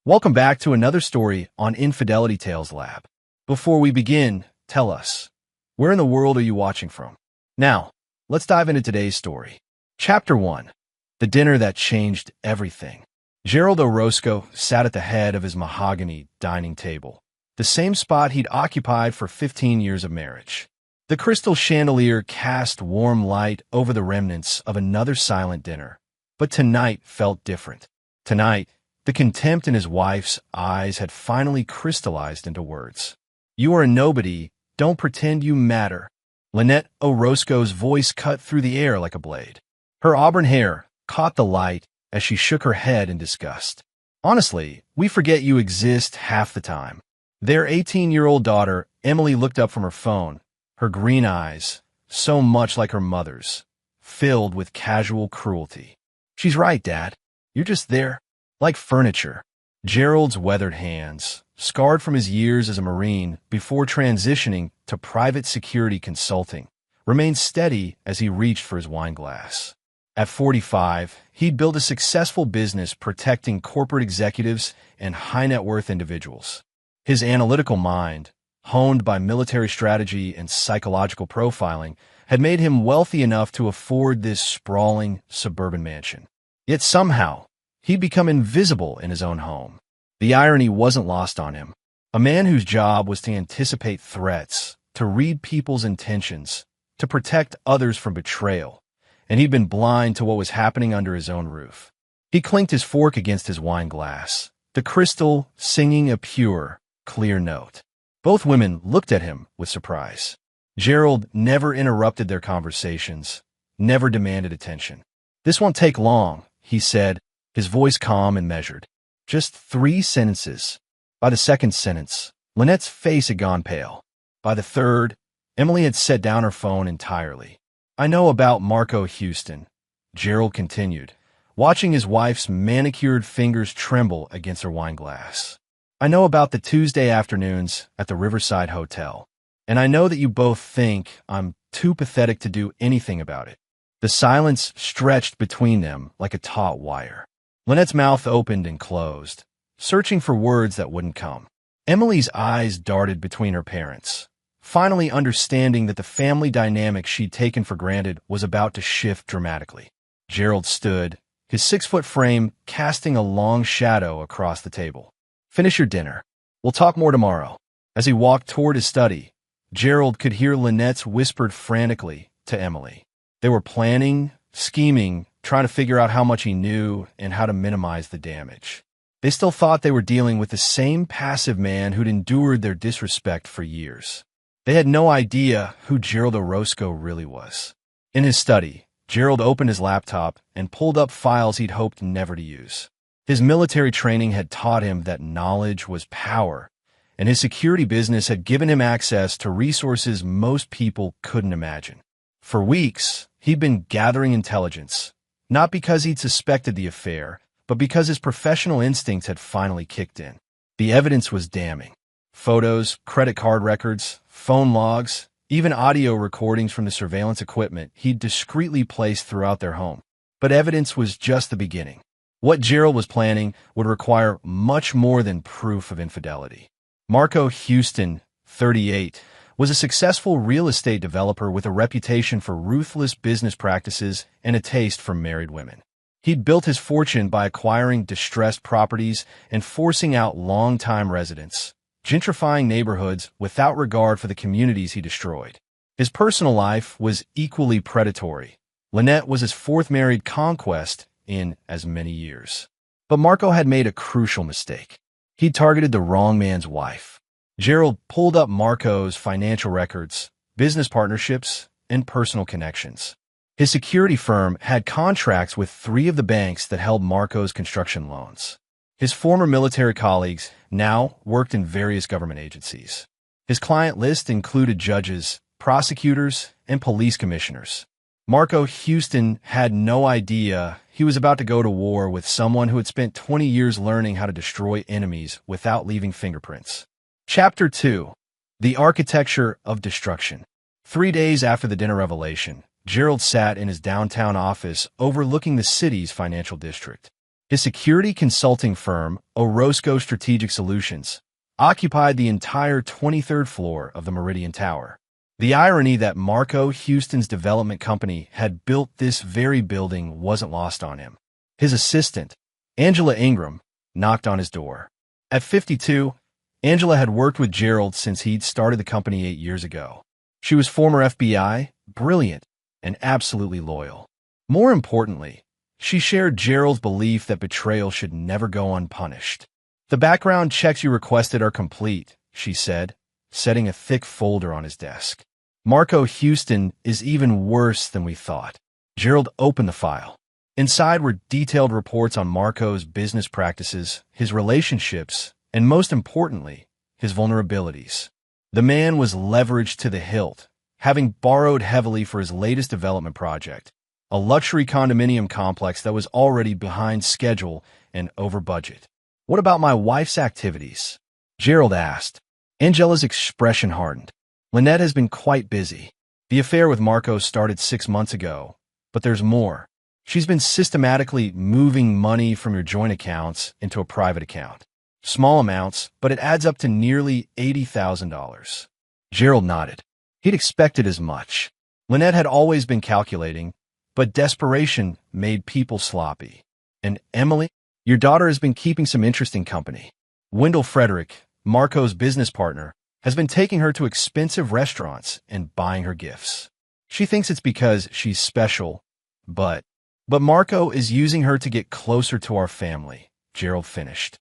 Welcome back to another story on Infidelity Tales Lab. Before we begin, tell us, where in the world are you watching from? Now, let's dive into today's story. Chapter 1. The Dinner That Changed Everything. Gerald Orozco sat at the head of his mahogany dining table, the same spot he'd occupied for 15 years of marriage. The crystal chandelier cast warm light over the remnants of another silent dinner. But tonight felt different. Tonight, the contempt in his wife's eyes had finally crystallized into words. "You are a nobody. Don't pretend you matter." Lynette Orozco's voice cut through the air like a blade. Her auburn hair caught the light as she shook her head in disgust. "Honestly, we forget you exist half the time." Their 18-year-old daughter, Emily, looked up from her phone, her green eyes, so much like her mother's, filled with casual cruelty. "She's right, Dad. You're just there, like furniture." Gerald's weathered hands, scarred from his years as a Marine before transitioning to private security consulting, remained steady as he reached for his wine glass. At 45, he'd built a successful business protecting corporate executives and high-net-worth individuals. His analytical mind, honed by military strategy and psychological profiling, had made him wealthy enough to afford this sprawling suburban mansion. Yet somehow, he'd become invisible in his own home. The irony wasn't lost on him. A man whose job was to anticipate threats, to read people's intentions, to protect others from betrayal, and he'd been blind to what was happening under his own roof. He clinked his fork against his wine glass, the crystal singing a pure, clear note. Both women looked at him with surprise. Gerald never interrupted their conversations, never demanded attention. "This won't take long," he said, his voice calm and measured. "Just 3 sentences." By the second sentence, Lynette's face had gone pale. By the third, Emily had set down her phone entirely. "I know about Marco Houston," Gerald continued, watching his wife's manicured fingers tremble against her wine glass. "I know about the Tuesday afternoons at the Riverside Hotel. And I know that you both think I'm too pathetic to do anything about it." The silence stretched between them like a taut wire. Lynette's mouth opened and closed, searching for words that wouldn't come. Emily's eyes darted between her parents, finally understanding that the family dynamic she'd taken for granted was about to shift dramatically. Gerald stood, his 6-foot frame casting a long shadow across the table. "Finish your dinner. We'll talk more tomorrow." As he walked toward his study, Gerald could hear Lynette's whispered frantically to Emily. They were planning, scheming, trying to figure out how much he knew and how to minimize the damage. They still thought they were dealing with the same passive man who'd endured their disrespect for years. They had no idea who Gerald Orozco really was. In his study, Gerald opened his laptop and pulled up files he'd hoped never to use. His military training had taught him that knowledge was power, and his security business had given him access to resources most people couldn't imagine. For weeks, he'd been gathering intelligence, not because he'd suspected the affair, but because his professional instincts had finally kicked in. The evidence was damning. Photos, credit card records, phone logs, even audio recordings from the surveillance equipment he'd discreetly placed throughout their home. But evidence was just the beginning. What Gerald was planning would require much more than proof of infidelity. Marco Houston, 38, was a successful real estate developer with a reputation for ruthless business practices and a taste for married women. He'd built his fortune by acquiring distressed properties and forcing out longtime residents, gentrifying neighborhoods without regard for the communities he destroyed. His personal life was equally predatory. Lynette was his 4th married conquest in as many years. But Marco had made a crucial mistake. He targeted the wrong man's wife. Gerald pulled up Marco's financial records, business partnerships, and personal connections. His security firm had contracts with 3 of the banks that held Marco's construction loans. His former military colleagues now worked in various government agencies. His client list included judges, prosecutors, and police commissioners. Marco Houston had no idea he was about to go to war with someone who had spent 20 years learning how to destroy enemies without leaving fingerprints. Chapter 2. The Architecture of Destruction. 3 days after the dinner revelation, Gerald sat in his downtown office overlooking the city's financial district. His security consulting firm, Orozco Strategic Solutions, occupied the entire 23rd floor of the Meridian Tower. The irony that Marco Houston's development company had built this very building wasn't lost on him. His assistant, Angela Ingram, knocked on his door. At 52, Angela had worked with Gerald since he'd started the company 8 years ago. She was former FBI, brilliant, and absolutely loyal. More importantly, she shared Gerald's belief that betrayal should never go unpunished. "The background checks you requested are complete," she said, setting a thick folder on his desk. "Marco Houston is even worse than we thought." Gerald opened the file. Inside were detailed reports on Marco's business practices, his relationships, and most importantly, his vulnerabilities. The man was leveraged to the hilt, having borrowed heavily for his latest development project, a luxury condominium complex that was already behind schedule and over budget. "What about my wife's activities?" Gerald asked. Angela's expression hardened. "Lynette has been quite busy. The affair with Marco started 6 months ago, but there's more. She's been systematically moving money from your joint accounts into a private account. Small amounts, but it adds up to nearly $80,000. Gerald nodded. He'd expected as much. Lynette had always been calculating, but desperation made people sloppy. "And Emily? Your daughter has been keeping some interesting company. Wendell Frederick, Marco's business partner, has been taking her to expensive restaurants and buying her gifts. She thinks it's because she's special, but Marco is using her to get closer to our family," Gerald finished.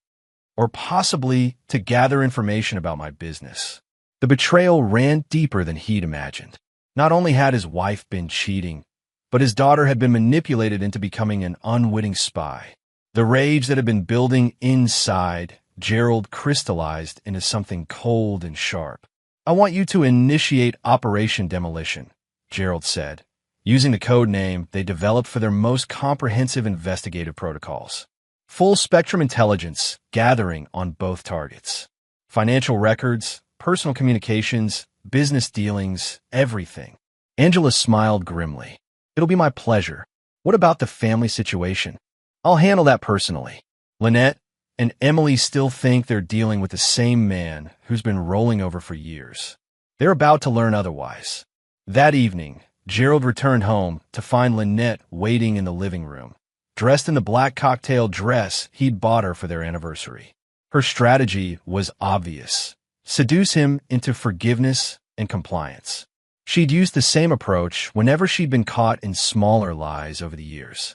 "Or possibly to gather information about my business." The betrayal ran deeper than he'd imagined. Not only had his wife been cheating, but his daughter had been manipulated into becoming an unwitting spy. The rage that had been building inside Gerald crystallized into something cold and sharp. "I want you to initiate Operation Demolition," Gerald said, using the code name they developed for their most comprehensive investigative protocols. Full-spectrum intelligence gathering on both targets. Financial records, personal communications, business dealings, everything. Angela smiled grimly. "It'll be my pleasure. What about the family situation?" "I'll handle that personally." Lynette and Emily still think they're dealing with the same man who's been rolling over for years. They're about to learn otherwise. That evening, Gerald returned home to find Lynette waiting in the living room, dressed in the black cocktail dress he'd bought her for their anniversary. Her strategy was obvious: seduce him into forgiveness and compliance. She'd used the same approach whenever she'd been caught in smaller lies over the years.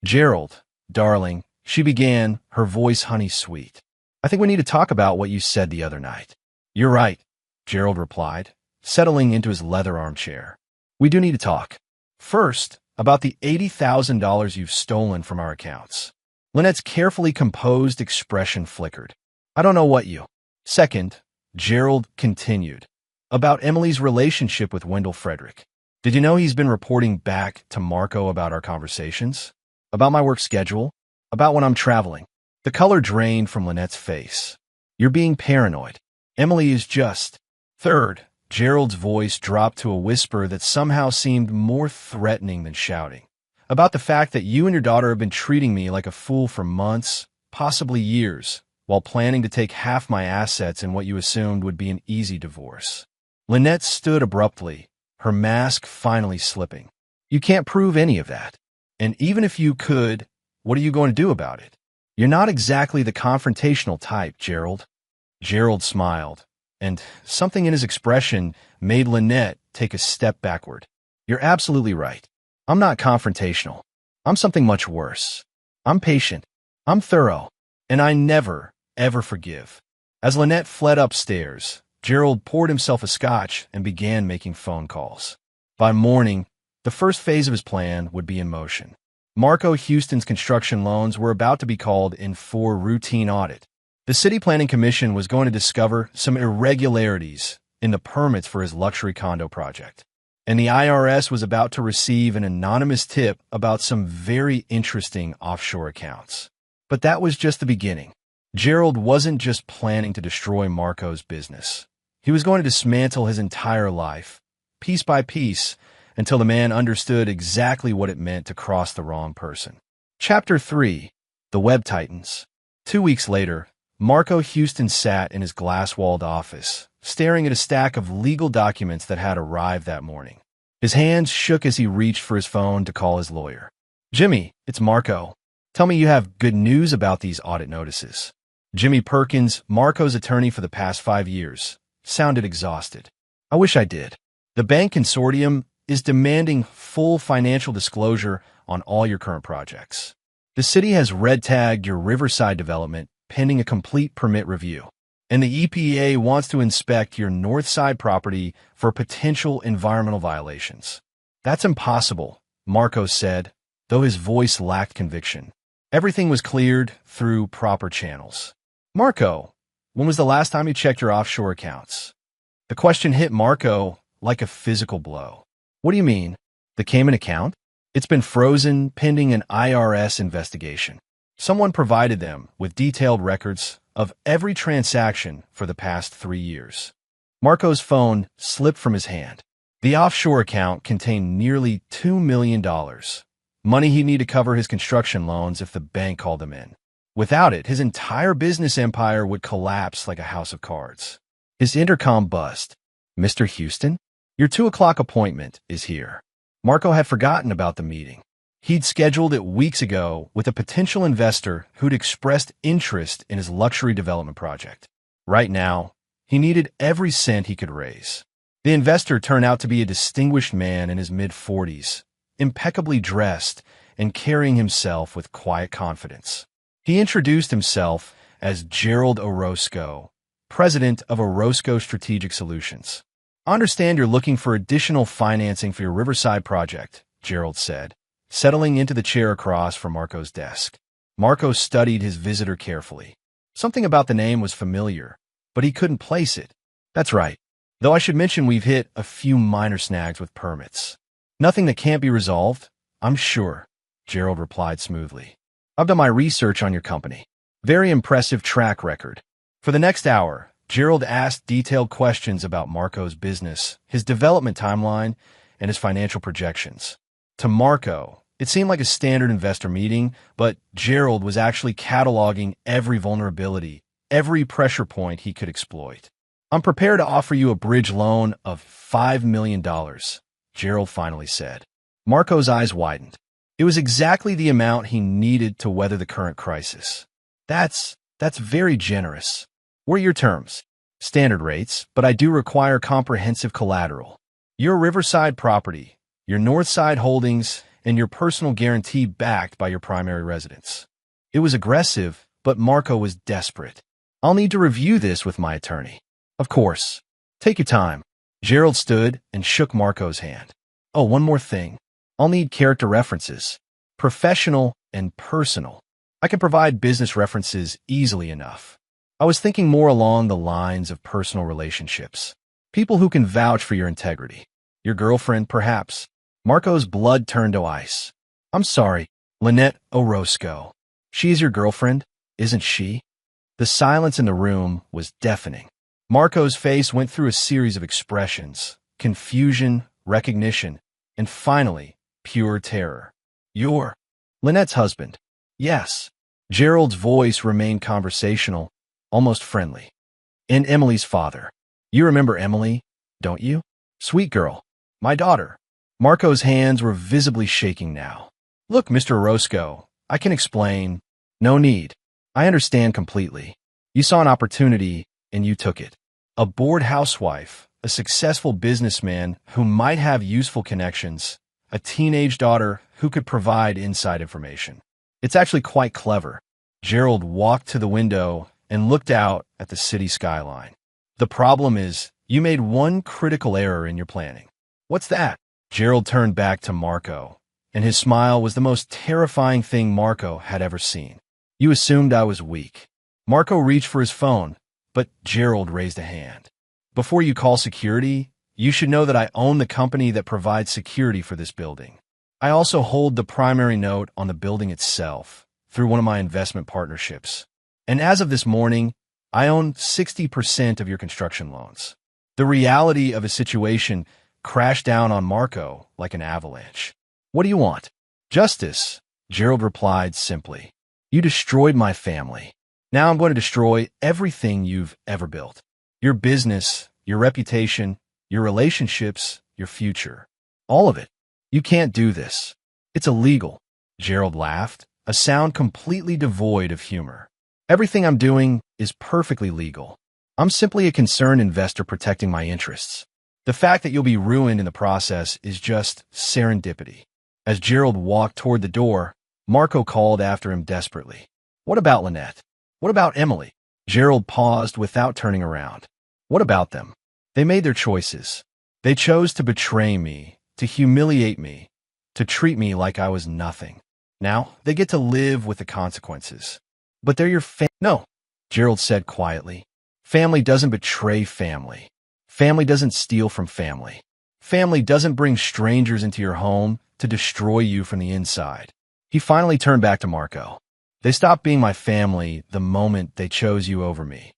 "Gerald, darling," she began, her voice honey-sweet. "I think we need to talk about what you said the other night." "You're right," Gerald replied, settling into his leather armchair. "We do need to talk. First, about the $80,000 you've stolen from our accounts." Lynette's carefully composed expression flickered. "I don't know what you—" "Second," Gerald continued, "about Emily's relationship with Wendell Frederick. Did you know he's been reporting back to Marco about our conversations? About my work schedule? About when I'm traveling?" The color drained from Lynette's face. "You're being paranoid. Emily is just—" "Third," Gerald's voice dropped to a whisper that somehow seemed more threatening than shouting. "About the fact that you and your daughter have been treating me like a fool for months, possibly years, while planning to take half my assets in what you assumed would be an easy divorce." Lynette stood abruptly, her mask finally slipping. "You can't prove any of that. And even if you could, what are you going to do about it? You're not exactly the confrontational type, Gerald." Gerald smiled, and something in his expression made Lynette take a step backward. "You're absolutely right. I'm not confrontational. I'm something much worse. I'm patient. I'm thorough. And I never, ever forgive." As Lynette fled upstairs, Gerald poured himself a scotch and began making phone calls. By morning, the first phase of his plan would be in motion. Marco Houston's construction loans were about to be called in for routine audit. The City Planning Commission was going to discover some irregularities in the permits for his luxury condo project. And the IRS was about to receive an anonymous tip about some very interesting offshore accounts. But that was just the beginning. Gerald wasn't just planning to destroy Marco's business. He was going to dismantle his entire life, piece by piece, until the man understood exactly what it meant to cross the wrong person. Chapter 3. The Web Titans. 2 weeks later, Marco Houston sat in his glass-walled office, staring at a stack of legal documents that had arrived that morning. His hands shook as he reached for his phone to call his lawyer. "Jimmy, it's Marco. Tell me you have good news about these audit notices." Jimmy Perkins, Marco's attorney for the past 5 years, sounded exhausted. "I wish I did. The bank consortium is demanding full financial disclosure on all your current projects. The city has red-tagged your Riverside development pending a complete permit review, and the EPA wants to inspect your Northside property for potential environmental violations." "That's impossible," Marco said, though his voice lacked conviction. "Everything was cleared through proper channels." "Marco, when was the last time you checked your offshore accounts?" The question hit Marco like a physical blow. "What do you mean? The Cayman account? It's been frozen pending an IRS investigation. Someone provided them with detailed records of every transaction for the past 3 years." Marco's phone slipped from his hand. The offshore account contained nearly $2 million, money he'd need to cover his construction loans if the bank called him in. Without it, his entire business empire would collapse like a house of cards. His intercom buzzed. "Mr. Houston, your 2 o'clock appointment is here." Marco had forgotten about the meeting. He'd scheduled it weeks ago with a potential investor who'd expressed interest in his luxury development project. Right now, he needed every cent he could raise. The investor turned out to be a distinguished man in his mid-40s, impeccably dressed and carrying himself with quiet confidence. He introduced himself as Gerald Orozco, president of Orozco Strategic Solutions. "I understand you're looking for additional financing for your Riverside project," Gerald said, settling into the chair across from Marco's desk. Marco studied his visitor carefully. Something about the name was familiar, but he couldn't place it. "That's right. Though I should mention we've hit a few minor snags with permits. Nothing that can't be resolved, I'm sure," Gerald replied smoothly. "I've done my research on your company. Very impressive track record." For the next hour, Gerald asked detailed questions about Marco's business, his development timeline, and his financial projections. To Marco, it seemed like a standard investor meeting, but Gerald was actually cataloging every vulnerability, every pressure point he could exploit. "I'm prepared to offer you a bridge loan of $5 million, Gerald finally said. Marco's eyes widened. It was exactly the amount he needed to weather the current crisis. That's very generous. What are your terms?" "Standard rates, but I do require comprehensive collateral. Your Riverside property, your Northside holdings, and your personal guarantee backed by your primary residence." It was aggressive, but Marco was desperate. "I'll need to review this with my attorney." "Of course. Take your time." Gerald stood and shook Marco's hand. "Oh, one more thing. I'll need character references. Professional and personal. I can provide business references easily enough. I was thinking more along the lines of personal relationships. People who can vouch for your integrity. Your girlfriend, perhaps." Marco's blood turned to ice. "I'm sorry, Lynette Orozco. She is your girlfriend, isn't she?" The silence in the room was deafening. Marco's face went through a series of expressions: confusion, recognition, and finally, pure terror. "You're Lynette's husband?" "Yes." Gerald's voice remained conversational, almost friendly. "And Emily's father. You remember Emily, don't you? Sweet girl. My daughter." Marco's hands were visibly shaking now. "Look, Mr. Orozco, I can explain." "No need. I understand completely. You saw an opportunity, and you took it. A bored housewife, a successful businessman who might have useful connections, a teenage daughter who could provide inside information. It's actually quite clever." Gerald walked to the window and looked out at the city skyline. "The problem is, you made one critical error in your planning." "What's that?" Gerald turned back to Marco, and his smile was the most terrifying thing Marco had ever seen. "You assumed I was weak." Marco reached for his phone, but Gerald raised a hand. "Before you call security, you should know that I own the company that provides security for this building. I also hold the primary note on the building itself through one of my investment partnerships. And as of this morning, I own 60% of your construction loans." The reality of his situation crashed down on Marco like an avalanche. "What do you want?" "Justice," Gerald replied simply. You destroyed my family. Now I'm going to destroy everything you've ever built. Your business, your reputation, your relationships, your future. All of it. You can't do this. It's illegal. Gerald laughed, a sound completely devoid of humor. Everything I'm doing is perfectly legal. I'm simply a concerned investor protecting my interests. The fact that you'll be ruined in the process is just serendipity. As Gerald walked toward the door, Marco called after him desperately. What about Lynette? What about Emily? Gerald paused without turning around. What about them? They made their choices. They chose to betray me, to humiliate me, to treat me like I was nothing. Now, they get to live with the consequences. But they're your No, Gerald said quietly. Family doesn't betray family. Family doesn't steal from family. Family doesn't bring strangers into your home to destroy you from the inside. He finally turned back to Marco. They stopped being my family the moment they chose you over me.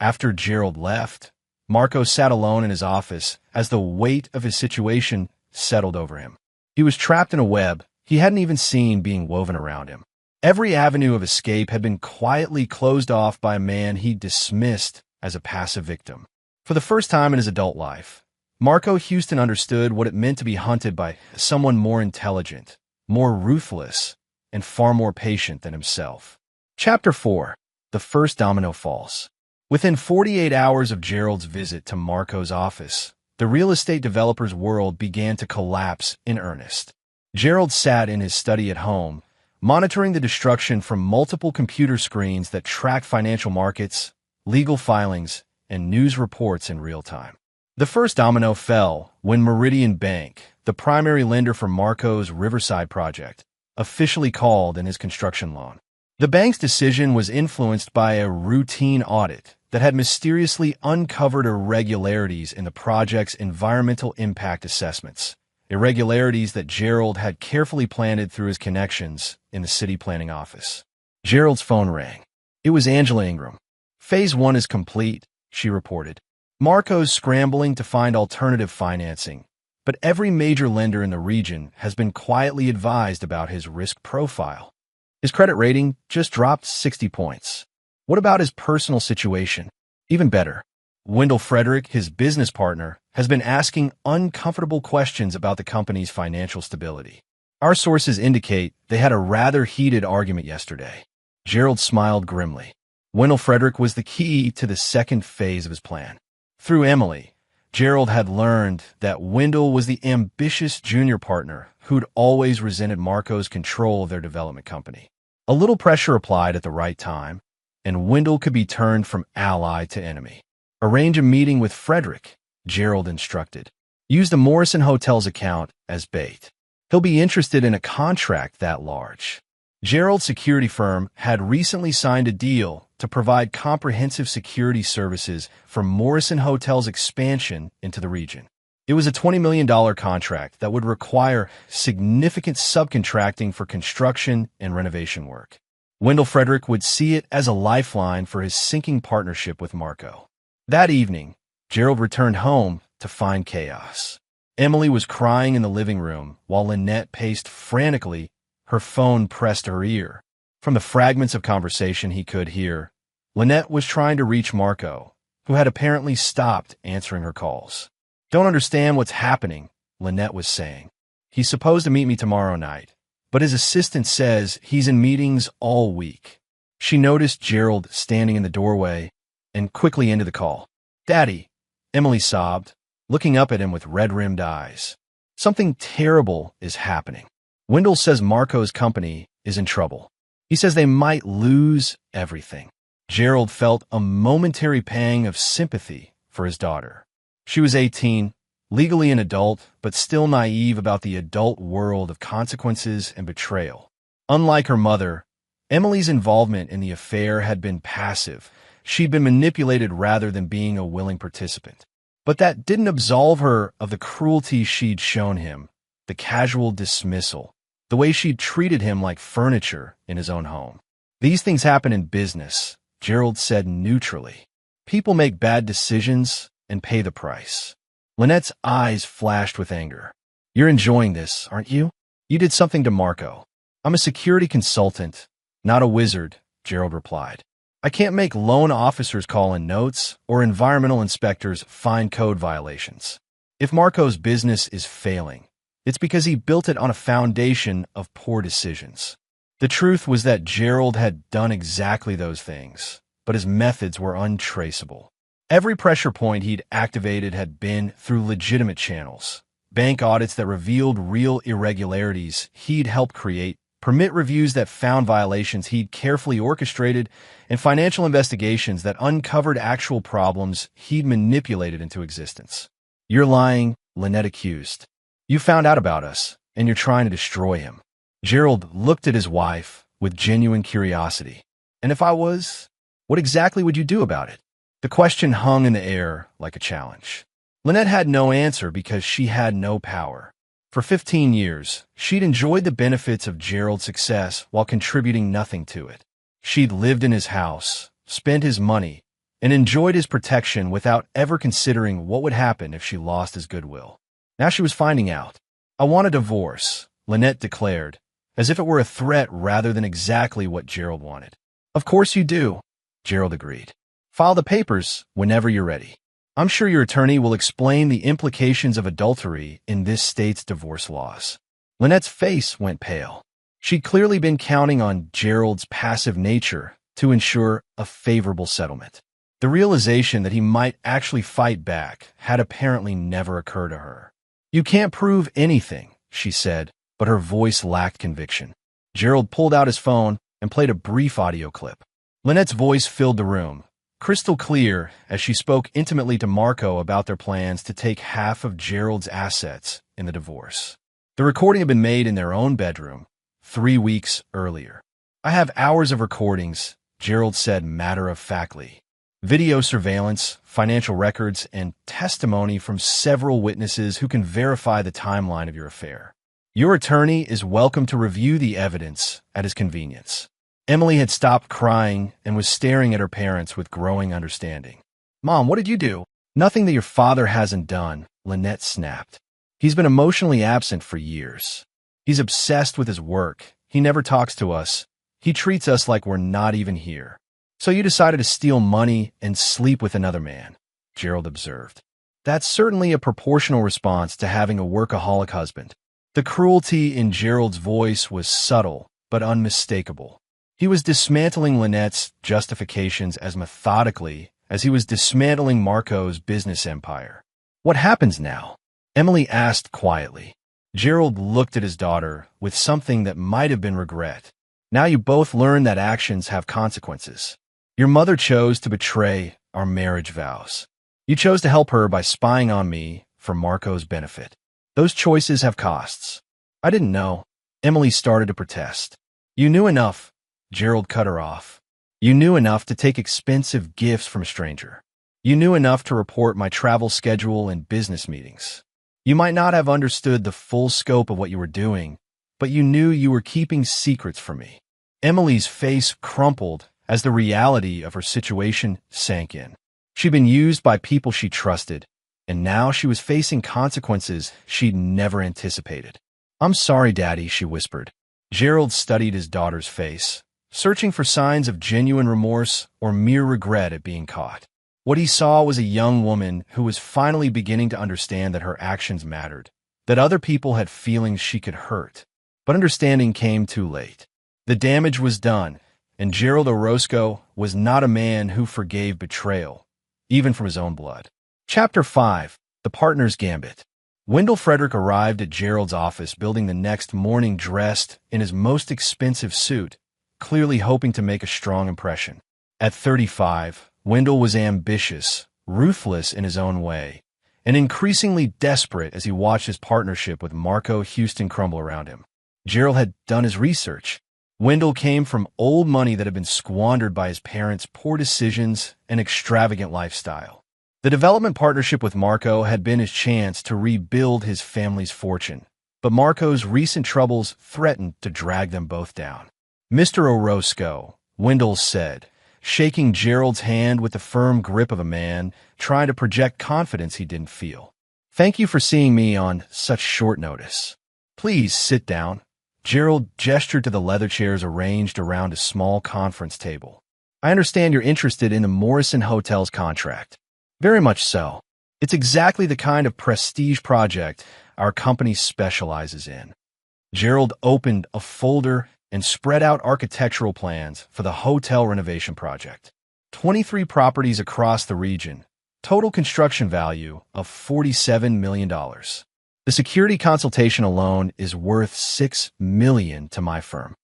After Gerald left, Marco sat alone in his office as the weight of his situation settled over him. He was trapped in a web he hadn't even seen being woven around him. Every avenue of escape had been quietly closed off by a man he dismissed as a passive victim. For the first time in his adult life, Marco Houston understood what it meant to be hunted by someone more intelligent, more ruthless, and far more patient than himself. Chapter 4. The First Domino Falls. Within 48 hours of Gerald's visit to Marco's office, the real estate developer's world began to collapse in earnest. Gerald sat in his study at home, monitoring the destruction from multiple computer screens that tracked financial markets, legal filings, and news reports in real time. The first domino fell when Meridian Bank, the primary lender for Marco's Riverside project, officially called in his construction loan. The bank's decision was influenced by a routine audit that had mysteriously uncovered irregularities in the project's environmental impact assessments, irregularities that Gerald had carefully planted through his connections in the city planning office. Gerald's phone rang. It was Angela Ingram. Phase 1 is complete, she reported. Marco's scrambling to find alternative financing, but every major lender in the region has been quietly advised about his risk profile. His credit rating just dropped 60 points. What about his personal situation? Even better, Wendell Frederick, his business partner, has been asking uncomfortable questions about the company's financial stability. Our sources indicate they had a rather heated argument yesterday. Gerald smiled grimly. Wendell Frederick was the key to the second phase of his plan. Through Emily, Gerald had learned that Wendell was the ambitious junior partner who'd always resented Marco's control of their development company. A little pressure applied at the right time, and Wendell could be turned from ally to enemy. Arrange a meeting with Frederick, Gerald instructed. Use the Morrison Hotel's account as bait. He'll be interested in a contract that large. Gerald's security firm had recently signed a deal to provide comprehensive security services for Morrison Hotel's expansion into the region. It was a $20 million contract that would require significant subcontracting for construction and renovation work. Wendell Frederick would see it as a lifeline for his sinking partnership with Marco. That evening, Gerald returned home to find chaos. Emily was crying in the living room while Lynette paced frantically, her phone pressed to her ear. From the fragments of conversation he could hear, Lynette was trying to reach Marco, who had apparently stopped answering her calls. Don't understand what's happening, Lynette was saying. He's supposed to meet me tomorrow night, but his assistant says he's in meetings all week. She noticed Gerald standing in the doorway and quickly ended the call. Daddy, Emily sobbed, looking up at him with red-rimmed eyes. Something terrible is happening. Wendell says Marco's company is in trouble. He says they might lose everything. Gerald felt a momentary pang of sympathy for his daughter. She was 18, legally an adult, but still naive about the adult world of consequences and betrayal. Unlike her mother, Emily's involvement in the affair had been passive. She'd been manipulated rather than being a willing participant. But that didn't absolve her of the cruelty she'd shown him, the casual dismissal, the way she'd treated him like furniture in his own home. These things happen in business, Gerald said neutrally. People make bad decisions and pay the price. Lynette's eyes flashed with anger. You're enjoying this, aren't you? You did something to Marco. I'm a security consultant, Not a wizard, Gerald replied. I can't make loan officers call in notes or environmental inspectors find code violations. If Marco's business is failing, it's because he built it on a foundation of poor decisions. The truth was that Gerald had done exactly those things, but his methods were untraceable. Every pressure point he'd activated had been through legitimate channels. Bank audits that revealed real irregularities he'd helped create, permit reviews that found violations he'd carefully orchestrated, and financial investigations that uncovered actual problems he'd manipulated into existence. You're lying, Lynette accused. You found out about us, and you're trying to destroy him. Gerald looked at his wife with genuine curiosity. And if I was, what exactly would you do about it? The question hung in the air like a challenge. Lynette had no answer because she had no power. For 15 years, she'd enjoyed the benefits of Gerald's success while contributing nothing to it. She'd lived in his house, spent his money, and enjoyed his protection without ever considering what would happen if she lost his goodwill. Now she was finding out. I want a divorce, Lynette declared, as if it were a threat rather than exactly what Gerald wanted. Of course you do, Gerald agreed. File the papers whenever you're ready. I'm sure your attorney will explain the implications of adultery in this state's divorce laws. Lynette's face went pale. She'd clearly been counting on Gerald's passive nature to ensure a favorable settlement. The realization that he might actually fight back had apparently never occurred to her. You can't prove anything, she said, but her voice lacked conviction. Gerald pulled out his phone and played a brief audio clip. Lynette's voice filled the room, crystal clear as she spoke intimately to Marco about their plans to take half of Gerald's assets in the divorce. The recording had been made in their own bedroom 3 weeks earlier. I have hours of recordings, Gerald said matter-of-factly. Video surveillance, financial records, and testimony from several witnesses who can verify the timeline of your affair. Your attorney is welcome to review the evidence at his convenience. Emily had stopped crying and was staring at her parents with growing understanding. Mom, what did you do? Nothing that your father hasn't done, Lynette snapped. He's been emotionally absent for years. He's obsessed with his work. He never talks to us. He treats us like we're not even here. So you decided to steal money and sleep with another man, Gerald observed. That's certainly a proportional response to having a workaholic husband. The cruelty in Gerald's voice was subtle but unmistakable. He was dismantling Lynette's justifications as methodically as he was dismantling Marco's business empire. What happens now? Emily asked quietly. Gerald looked at his daughter with something that might have been regret. Now you both learn that actions have consequences. Your mother chose to betray our marriage vows. You chose to help her by spying on me for Marco's benefit. Those choices have costs. I didn't know. Emily started to protest. You knew enough. Gerald cut her off. You knew enough to take expensive gifts from a stranger. You knew enough to report my travel schedule and business meetings. You might not have understood the full scope of what you were doing, but you knew you were keeping secrets from me. Emily's face crumpled as the reality of her situation sank in. She'd been used by people she trusted, and now she was facing consequences she'd never anticipated. I'm sorry, Daddy, she whispered. Gerald studied his daughter's face, searching for signs of genuine remorse or mere regret at being caught. What he saw was a young woman who was finally beginning to understand that her actions mattered, that other people had feelings she could hurt. But understanding came too late. The damage was done, and Gerald Orozco was not a man who forgave betrayal, even from his own blood. Chapter 5. The Partner's Gambit. Wendell Frederick arrived at Gerald's office building the next morning dressed in his most expensive suit, clearly hoping to make a strong impression. At 35, Wendell was ambitious, ruthless in his own way, and increasingly desperate as he watched his partnership with Marco Houston crumble around him. Gerald had done his research. Wendell came from old money that had been squandered by his parents' poor decisions and extravagant lifestyle. The development partnership with Marco had been his chance to rebuild his family's fortune, but Marco's recent troubles threatened to drag them both down. Mr. Orozco, Wendell said, shaking Gerald's hand with the firm grip of a man trying to project confidence he didn't feel. Thank you for seeing me on such short notice. Please sit down. Gerald gestured to the leather chairs arranged around a small conference table. I understand you're interested in the Morrison Hotels contract. Very much so. It's exactly the kind of prestige project our company specializes in. Gerald opened a folder and spread out architectural plans for the hotel renovation project. 23 properties across the region, total construction value of $47 million. The security consultation alone is worth $6 million to my firm.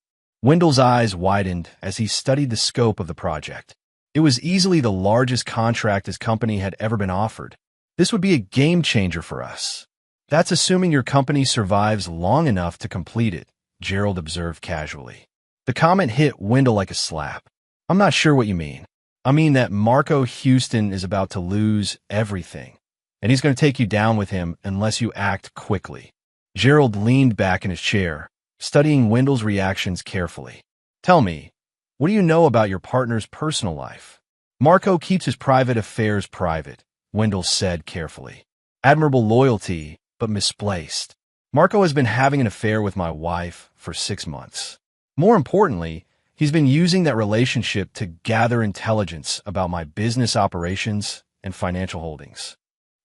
Wendell's eyes widened as he studied the scope of the project. It was easily the largest contract his company had ever been offered. This would be a game changer for us. That's assuming your company survives long enough to complete it, Gerald observed casually. The comment hit Wendell like a slap. I'm not sure what you mean. I mean that Marco Houston is about to lose everything, and he's going to take you down with him unless you act quickly. Gerald leaned back in his chair, studying Wendell's reactions carefully. Tell me, what do you know about your partner's personal life? Marco keeps his private affairs private, Wendell said carefully. Admirable loyalty, but misplaced. Marco has been having an affair with my wife for 6 months. More importantly, he's been using that relationship to gather intelligence about my business operations and financial holdings.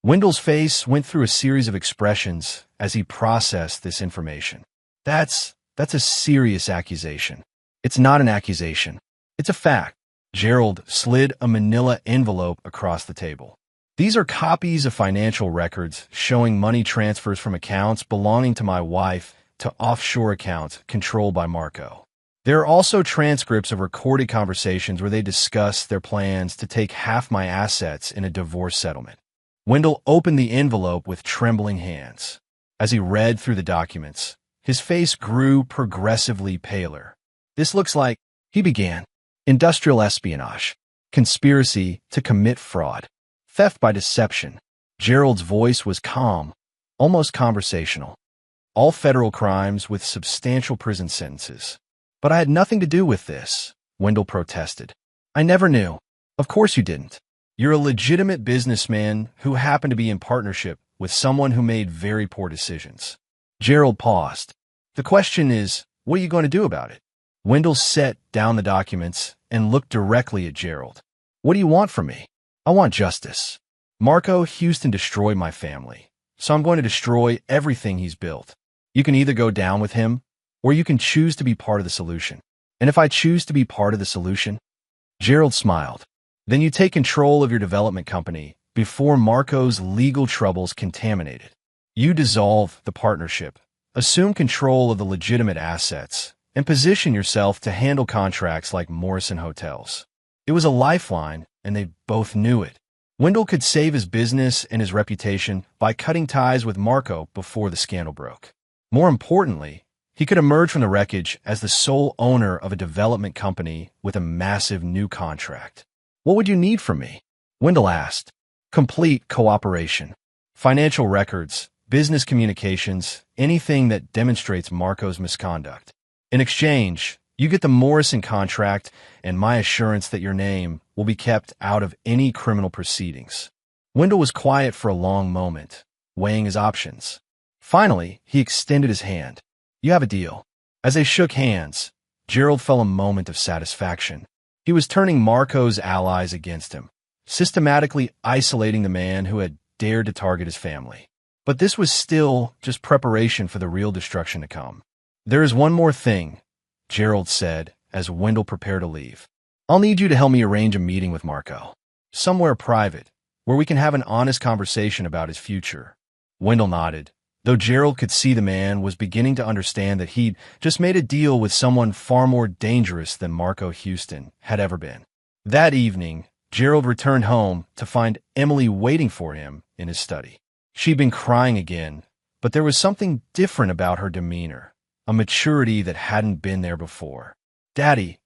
Wendell's face went through a series of expressions as he processed this information. That's a serious accusation. It's not an accusation. It's a fact. Gerald slid a manila envelope across the table. These are copies of financial records showing money transfers from accounts belonging to my wife to offshore accounts controlled by Marco. There are also transcripts of recorded conversations where they discuss their plans to take half my assets in a divorce settlement. Wendell opened the envelope with trembling hands. As he read through the documents, his face grew progressively paler. This looks like, he began, industrial espionage, conspiracy to commit fraud, theft by deception. Gerald's voice was calm, almost conversational. All federal crimes with substantial prison sentences. But I had nothing to do with this, Wendell protested. I never knew. Of course you didn't. You're a legitimate businessman who happened to be in partnership with someone who made very poor decisions. Gerald paused. The question is, what are you going to do about it? Wendell set down the documents and looked directly at Gerald. What do you want from me? I want justice. Marco Houston destroyed my family, so I'm going to destroy everything he's built. You can either go down with him, or you can choose to be part of the solution. And if I choose to be part of the solution? Gerald smiled. Then you take control of your development company before Marco's legal troubles contaminate it. You dissolve the partnership, assume control of the legitimate assets, and position yourself to handle contracts like Morrison Hotels. It was a lifeline, and they both knew it. Wendell could save his business and his reputation by cutting ties with Marco before the scandal broke. More importantly, he could emerge from the wreckage as the sole owner of a development company with a massive new contract. What would you need from me? Wendell asked. Complete cooperation. Financial records, business communications, anything that demonstrates Marco's misconduct. In exchange, you get the Morrison contract and my assurance that your name will be kept out of any criminal proceedings. Wendell was quiet for a long moment, weighing his options. Finally, he extended his hand. You have a deal. As they shook hands, Gerald felt a moment of satisfaction. He was turning Marco's allies against him, systematically isolating the man who had dared to target his family. But this was still just preparation for the real destruction to come. There is one more thing, Gerald said as Wendell prepared to leave. I'll need you to help me arrange a meeting with Marco. Somewhere private, where we can have an honest conversation about his future. Wendell nodded, though Gerald could see the man was beginning to understand that he'd just made a deal with someone far more dangerous than Marco Houston had ever been. That evening, Gerald returned home to find Emily waiting for him in his study. She'd been crying again, but there was something different about her demeanor, a maturity that hadn't been there before. Daddy,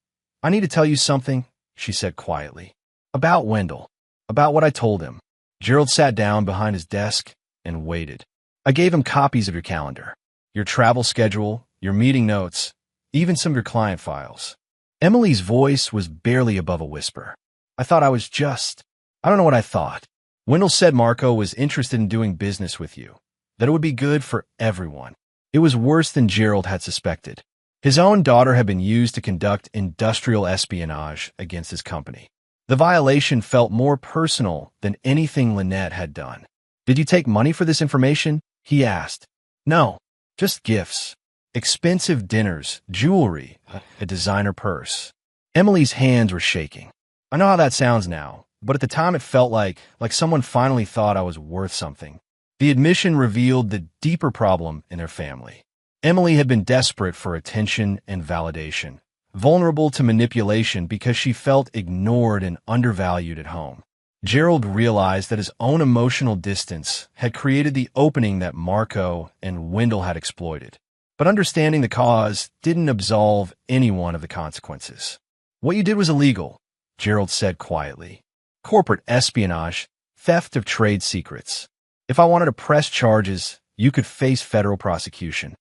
I need to tell you something, she said quietly. About Wendell, about what I told him. Gerald sat down behind his desk and waited. I gave him copies of your calendar, your travel schedule, your meeting notes, even some of your client files. Emily's voice was barely above a whisper. I thought I don't know what I thought. Wendell said Marco was interested in doing business with you, that it would be good for everyone. It was worse than Gerald had suspected. His own daughter had been used to conduct industrial espionage against his company. The violation felt more personal than anything Lynette had done. "Did you take money for this information?" he asked. "No, just gifts. Expensive dinners, jewelry, a designer purse." Emily's hands were shaking. "I know how that sounds now, but at the time it felt like someone finally thought I was worth something." The admission revealed the deeper problem in their family. Emily had been desperate for attention and validation, vulnerable to manipulation because she felt ignored and undervalued at home. Gerald realized that his own emotional distance had created the opening that Marco and Wendell had exploited. But understanding the cause didn't absolve anyone of the consequences. "What you did was illegal," Gerald said quietly. "Corporate espionage, theft of trade secrets. If I wanted to press charges, you could face federal prosecution."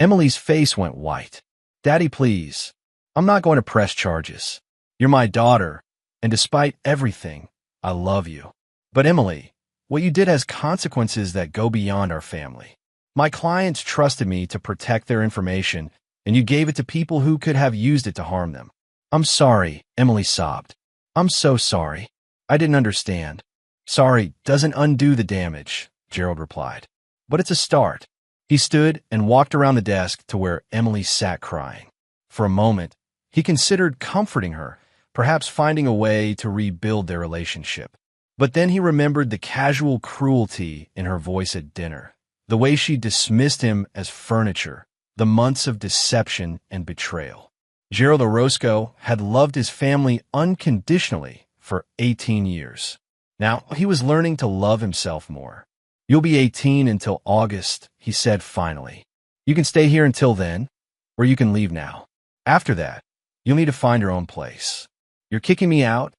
Emily's face went white. "Daddy, please. I'm not going to press charges. You're my daughter, and despite everything, I love you." "But Emily, what you did has consequences that go beyond our family. My clients trusted me to protect their information, and you gave it to people who could have used it to harm them." "I'm sorry," Emily sobbed. "I'm so sorry. I didn't understand." "Sorry doesn't undo the damage," Gerald replied. "But it's a start." He stood and walked around the desk to where Emily sat crying. For a moment, he considered comforting her, perhaps finding a way to rebuild their relationship. But then he remembered the casual cruelty in her voice at dinner, the way she dismissed him as furniture, the months of deception and betrayal. Gerald Orozco had loved his family unconditionally for 18 years. Now he was learning to love himself more. "You'll be 18 until August," he said finally. "You can stay here until then, or you can leave now. After that, you'll need to find your own place." "You're kicking me out?"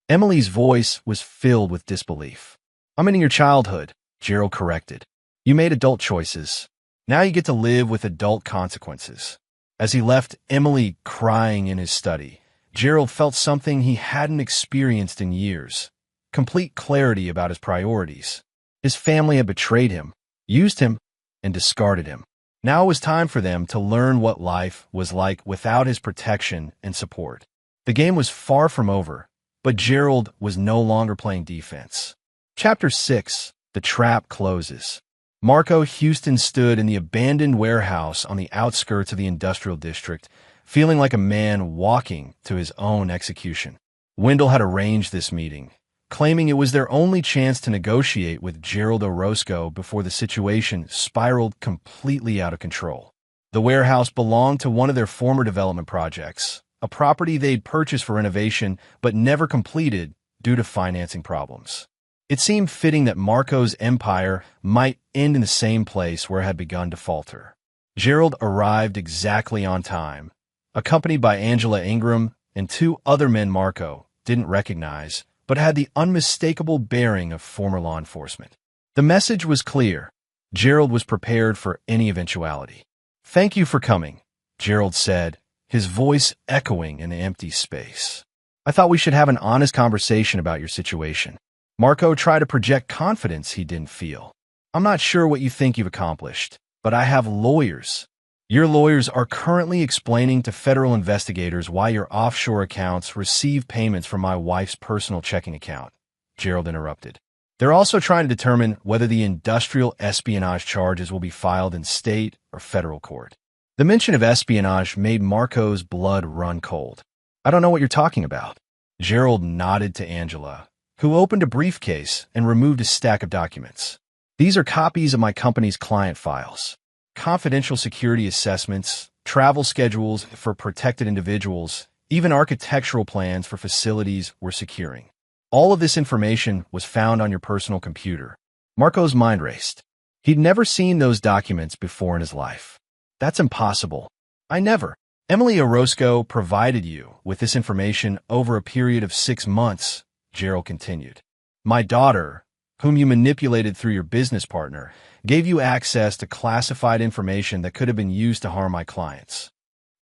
Emily's voice was filled with disbelief. "I'm in your childhood," Gerald corrected. "You made adult choices. Now you get to live with adult consequences." As he left Emily crying in his study, Gerald felt something he hadn't experienced in years: complete clarity about his priorities. His family had betrayed him, used him, and discarded him. Now it was time for them to learn what life was like without his protection and support. The game was far from over, but Gerald was no longer playing defense. Chapter 6: The Trap Closes. Marco Houston stood in the abandoned warehouse on the outskirts of the industrial district, feeling like a man walking to his own execution. Wendell had arranged this meeting, claiming it was their only chance to negotiate with Gerald Orozco before the situation spiraled completely out of control. The warehouse belonged to one of their former development projects, a property they'd purchased for renovation but never completed due to financing problems. It seemed fitting that Marco's empire might end in the same place where it had begun to falter. Gerald arrived exactly on time, accompanied by Angela Ingram and two other men Marco didn't recognize, but had the unmistakable bearing of former law enforcement. The message was clear. Gerald was prepared for any eventuality. "Thank you for coming," Gerald said, his voice echoing in the empty space. "I thought we should have an honest conversation about your situation." Marco tried to project confidence he didn't feel. "I'm not sure what you think you've accomplished, but I have lawyers. Your lawyers are currently explaining to federal investigators why your offshore accounts receive payments from my wife's personal checking account," Gerald interrupted. "They're also trying to determine whether the industrial espionage charges will be filed in state or federal court." The mention of espionage made Marco's blood run cold. "I don't know what you're talking about." Gerald nodded to Angela, who opened a briefcase and removed a stack of documents. "These are copies of my company's client files. Confidential security assessments, travel schedules for protected individuals, even architectural plans for facilities we're securing. All of this information was found on your personal computer." Marco's mind raced. He'd never seen those documents before in his life. "That's impossible. I never." "Emily Orozco provided you with this information over a period of 6 months, Gerald continued. "My daughter, whom you manipulated through your business partner, gave you access to classified information that could have been used to harm my clients."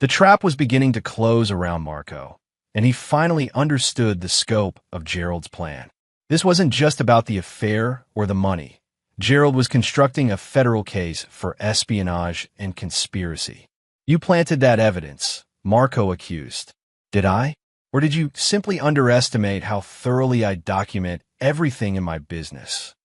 The trap was beginning to close around Marco, and he finally understood the scope of Gerald's plan. This wasn't just about the affair or the money. Gerald was constructing a federal case for espionage and conspiracy. You planted that evidence, Marco accused. Did I? Or did you simply underestimate how thoroughly I document everything in my business?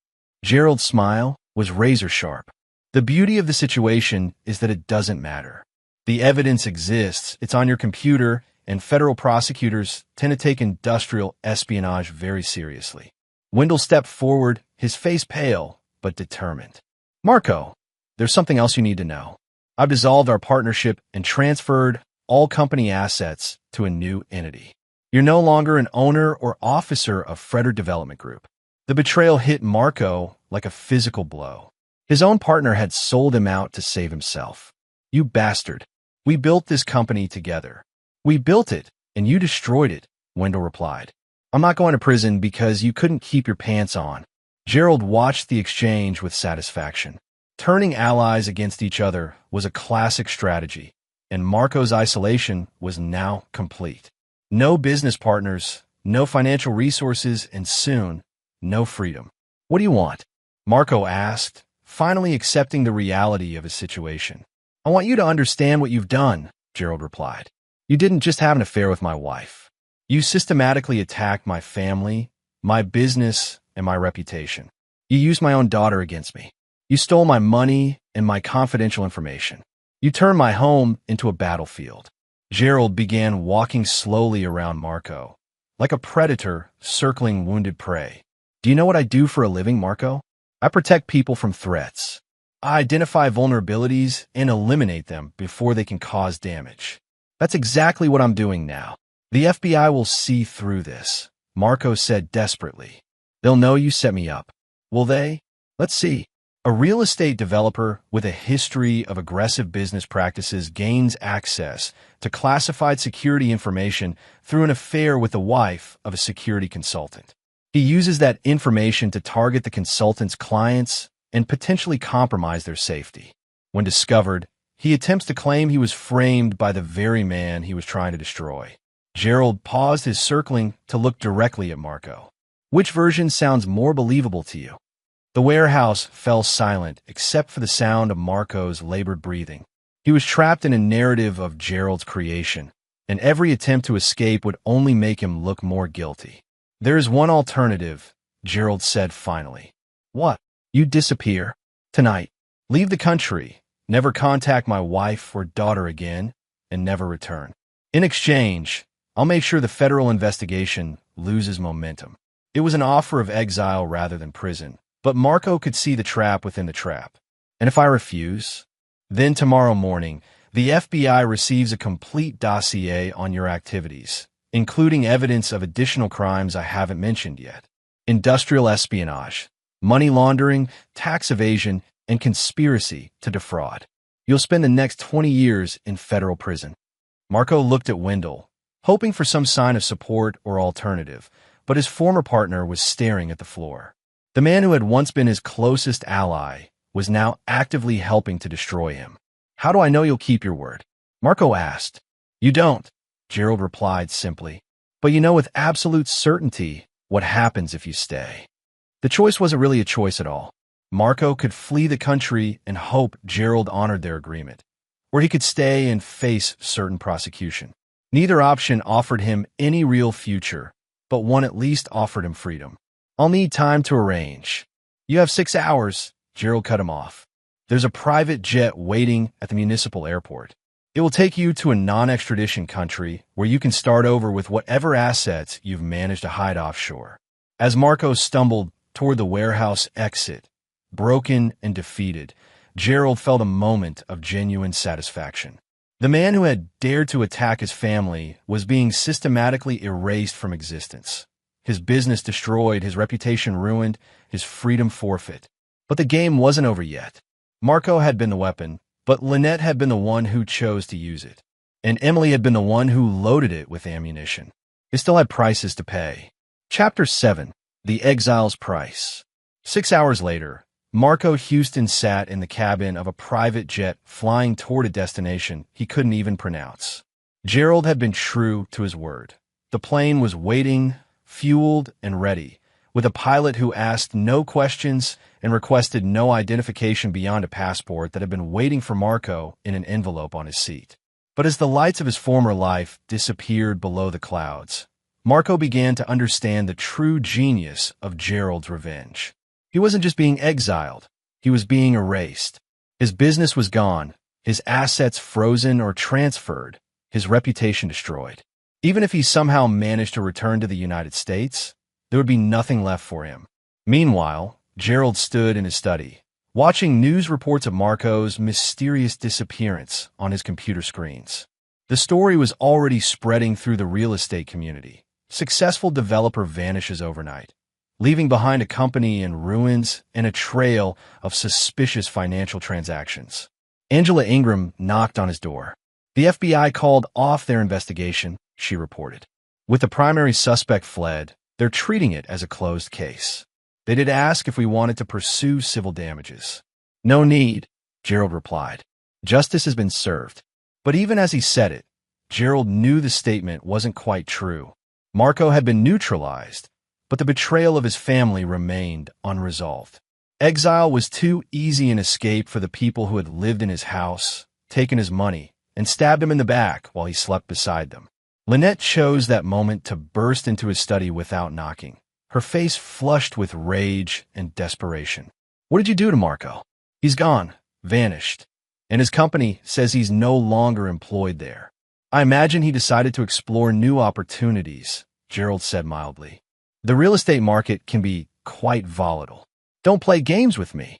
Gerald's smile was razor sharp. The beauty of the situation is that it doesn't matter. The evidence exists, it's on your computer, and federal prosecutors tend to take industrial espionage very seriously. Wendell stepped forward, his face pale, but determined. Marco, there's something else you need to know. I've dissolved our partnership and transferred all company assets to a new entity. You're no longer an owner or officer of Frederick Development Group. The betrayal hit Marco like a physical blow. His own partner had sold him out to save himself. You bastard. We built this company together. We built it, and you destroyed it, Wendell replied. I'm not going to prison because you couldn't keep your pants on. Gerald watched the exchange with satisfaction. Turning allies against each other was a classic strategy, and Marco's isolation was now complete. No business partners, no financial resources, and soon, no freedom. What do you want? Marco asked, finally accepting the reality of his situation. I want you to understand what you've done, Gerald replied. You didn't just have an affair with my wife. You systematically attacked my family, my business, and my reputation. You used my own daughter against me. You stole my money and my confidential information. You turned my home into a battlefield. Gerald began walking slowly around Marco, like a predator circling wounded prey. Do you know what I do for a living, Marco? I protect people from threats. I identify vulnerabilities and eliminate them before they can cause damage. That's exactly what I'm doing now. The FBI will see through this, Marco said desperately. They'll know you set me up. Will they? Let's see. A real estate developer with a history of aggressive business practices gains access to classified security information through an affair with the wife of a security consultant. He uses that information to target the consultant's clients and potentially compromise their safety. When discovered, he attempts to claim he was framed by the very man he was trying to destroy. Gerald paused his circling to look directly at Marco. Which version sounds more believable to you? The warehouse fell silent except for the sound of Marco's labored breathing. He was trapped in a narrative of Gerald's creation, and every attempt to escape would only make him look more guilty. There is one alternative, Gerald said finally. What? You disappear. Tonight. Leave the country. Never contact my wife or daughter again, and never return. In exchange, I'll make sure the federal investigation loses momentum. It was an offer of exile rather than prison, but Marco could see the trap within the trap. And if I refuse? Then tomorrow morning, the FBI receives a complete dossier on your activities, including evidence of additional crimes I haven't mentioned yet. Industrial espionage, money laundering, tax evasion, and conspiracy to defraud. You'll spend the next 20 years in federal prison. Marco looked at Wendell, hoping for some sign of support or alternative, but his former partner was staring at the floor. The man who had once been his closest ally was now actively helping to destroy him. How do I know you'll keep your word? Marco asked. You don't, Gerald replied simply. But you know with absolute certainty what happens if you stay. The choice wasn't really a choice at all. Marco could flee the country and hope Gerald honored their agreement, or he could stay and face certain prosecution. Neither option offered him any real future, but one at least offered him freedom. I'll need time to arrange. You have 6 hours, Gerald cut him off. There's a private jet waiting at the municipal airport. It will take you to a non-extradition country where you can start over with whatever assets you've managed to hide offshore. As Marco stumbled toward the warehouse exit, broken and defeated, Gerald felt a moment of genuine satisfaction. The man who had dared to attack his family was being systematically erased from existence. His business destroyed, his reputation ruined, his freedom forfeit. But the game wasn't over yet. Marco had been the weapon, but Lynette had been the one who chose to use it. And Emily had been the one who loaded it with ammunition. It still had prices to pay. Chapter 7. The Exile's Price. 6 hours later, Marco Houston sat in the cabin of a private jet flying toward a destination he couldn't even pronounce. Gerald had been true to his word. The plane was waiting, fueled, and ready, with a pilot who asked no questions and requested no identification beyond a passport that had been waiting for Marco in an envelope on his seat. But as the lights of his former life disappeared below the clouds, Marco began to understand the true genius of Gerald's revenge. He wasn't just being exiled, he was being erased. His business was gone, his assets frozen or transferred, his reputation destroyed. Even if he somehow managed to return to the United States, there would be nothing left for him. Meanwhile, Gerald stood in his study, watching news reports of Marco's mysterious disappearance on his computer screens. The story was already spreading through the real estate community. Successful developer vanishes overnight, leaving behind a company in ruins and a trail of suspicious financial transactions. Angela Ingram knocked on his door. The FBI called off their investigation, she reported. With the primary suspect fled, they're treating it as a closed case. They did ask if we wanted to pursue civil damages. No need, Gerald replied. Justice has been served. But even as he said it, Gerald knew the statement wasn't quite true. Marco had been neutralized, but the betrayal of his family remained unresolved. Exile was too easy an escape for the people who had lived in his house, taken his money, and stabbed him in the back while he slept beside them. Lynette chose that moment to burst into his study without knocking, her face flushed with rage and desperation. What did you do to Marco? He's gone, vanished, and his company says he's no longer employed there. I imagine he decided to explore new opportunities, Gerald said mildly. The real estate market can be quite volatile. Don't play games with me.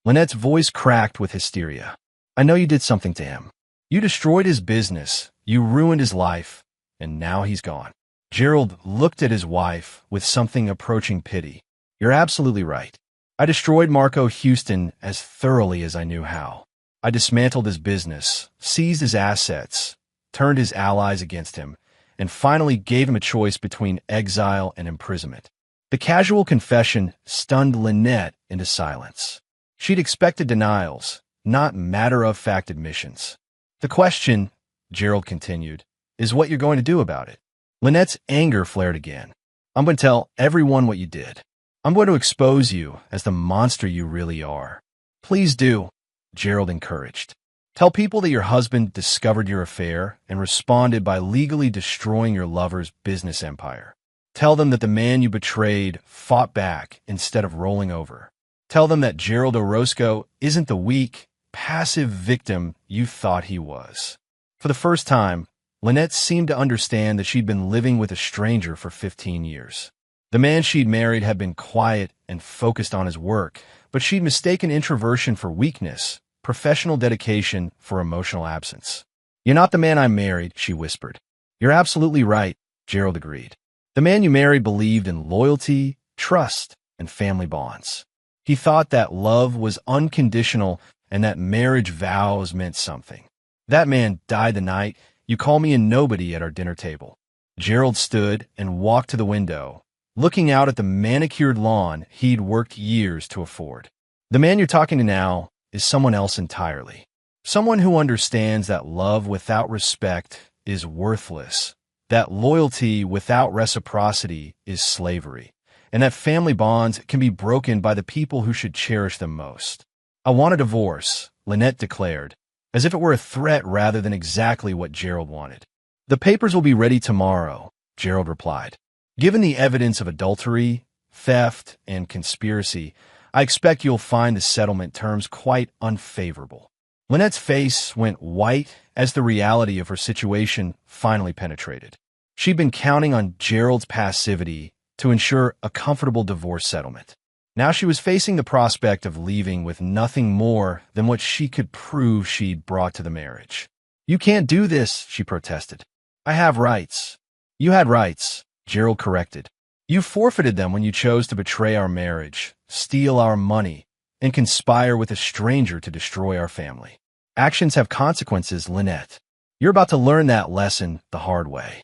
Lynette's voice cracked with hysteria. I know you did something to him. You destroyed his business, you ruined his life, and now he's gone. Gerald looked at his wife with something approaching pity. You're absolutely right. I destroyed Marco Houston as thoroughly as I knew how. I dismantled his business, seized his assets, turned his allies against him, and finally gave him a choice between exile and imprisonment. The casual confession stunned Lynette into silence. She'd expected denials, not matter-of-fact admissions. The question, Gerald continued, is what you're going to do about it. Lynette's anger flared again. I'm going to tell everyone what you did. I'm going to expose you as the monster you really are. Please do, Gerald encouraged. Tell people that your husband discovered your affair and responded by legally destroying your lover's business empire. Tell them that the man you betrayed fought back instead of rolling over. Tell them that Gerald Orozco isn't the weak, passive victim you thought he was. For the first time, Lynette seemed to understand that she'd been living with a stranger for 15 years. The man she'd married had been quiet and focused on his work, but she'd mistaken introversion for weakness, professional dedication for emotional absence. You're not the man I married, she whispered. You're absolutely right, Gerald agreed. The man you married believed in loyalty, trust, and family bonds. He thought that love was unconditional and that marriage vows meant something. That man died the night you called me a nobody at our dinner table. Gerald stood and walked to the window, looking out at the manicured lawn he'd worked years to afford. The man you're talking to now is someone else entirely. Someone who understands that love without respect is worthless, that loyalty without reciprocity is slavery, and that family bonds can be broken by the people who should cherish them most. I want a divorce, Lynette declared, as if it were a threat rather than exactly what Gerald wanted. The papers will be ready tomorrow, Gerald replied. Given the evidence of adultery, theft, and conspiracy, I expect you'll find the settlement terms quite unfavorable. Lynette's face went white as the reality of her situation finally penetrated. She'd been counting on Gerald's passivity to ensure a comfortable divorce settlement. Now she was facing the prospect of leaving with nothing more than what she could prove she'd brought to the marriage. You can't do this, she protested. I have rights. You had rights, Gerald corrected. You forfeited them when you chose to betray our marriage, steal our money, and conspire with a stranger to destroy our family. Actions have consequences, Lynette. You're about to learn that lesson the hard way.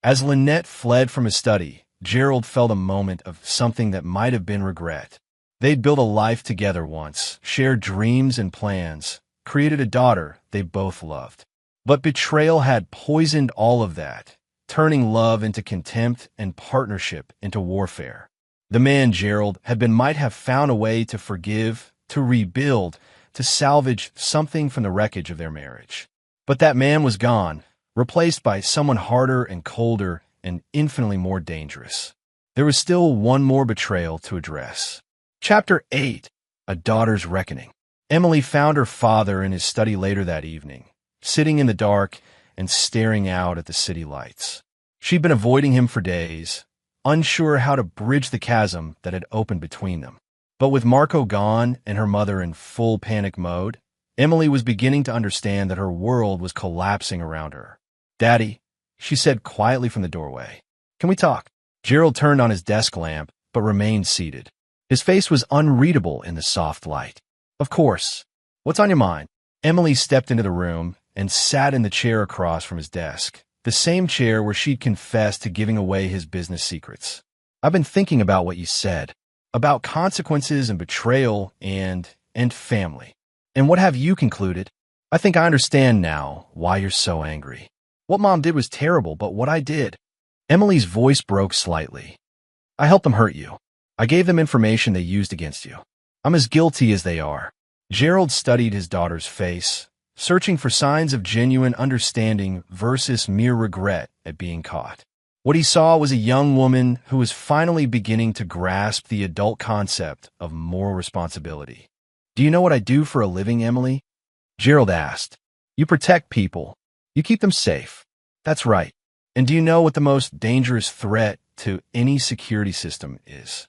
As Lynette fled from his study, Gerald felt a moment of something that might have been regret. They'd built a life together once, shared dreams and plans, created a daughter they both loved. But betrayal had poisoned all of that, turning love into contempt and partnership into warfare. The man, Gerald, might have found a way to forgive, to rebuild, to salvage something from the wreckage of their marriage. But that man was gone, replaced by someone harder and colder and infinitely more dangerous. There was still one more betrayal to address. Chapter 8. A Daughter's Reckoning. Emily found her father in his study later that evening, sitting in the dark and staring out at the city lights. She'd been avoiding him for days, unsure how to bridge the chasm that had opened between them. But with Marco gone and her mother in full panic mode, Emily was beginning to understand that her world was collapsing around her. "Daddy," she said quietly from the doorway. "Can we talk?" Gerald turned on his desk lamp, but remained seated. His face was unreadable in the soft light. "Of course. What's on your mind?" Emily stepped into the room and sat in the chair across from his desk, the same chair where she'd confessed to giving away his business secrets. "I've been thinking about what you said, about consequences and betrayal and family. And what have you concluded? I think I understand now why you're so angry. What Mom did was terrible, but what I did..." Emily's voice broke slightly. "I helped them hurt you. I gave them information they used against you. I'm as guilty as they are." Gerald studied his daughter's face, searching for signs of genuine understanding versus mere regret at being caught. What he saw was a young woman who was finally beginning to grasp the adult concept of moral responsibility. "Do you know what I do for a living, Emily?" Gerald asked. "You protect people. You keep them safe." "That's right. And do you know what the most dangerous threat to any security system is?"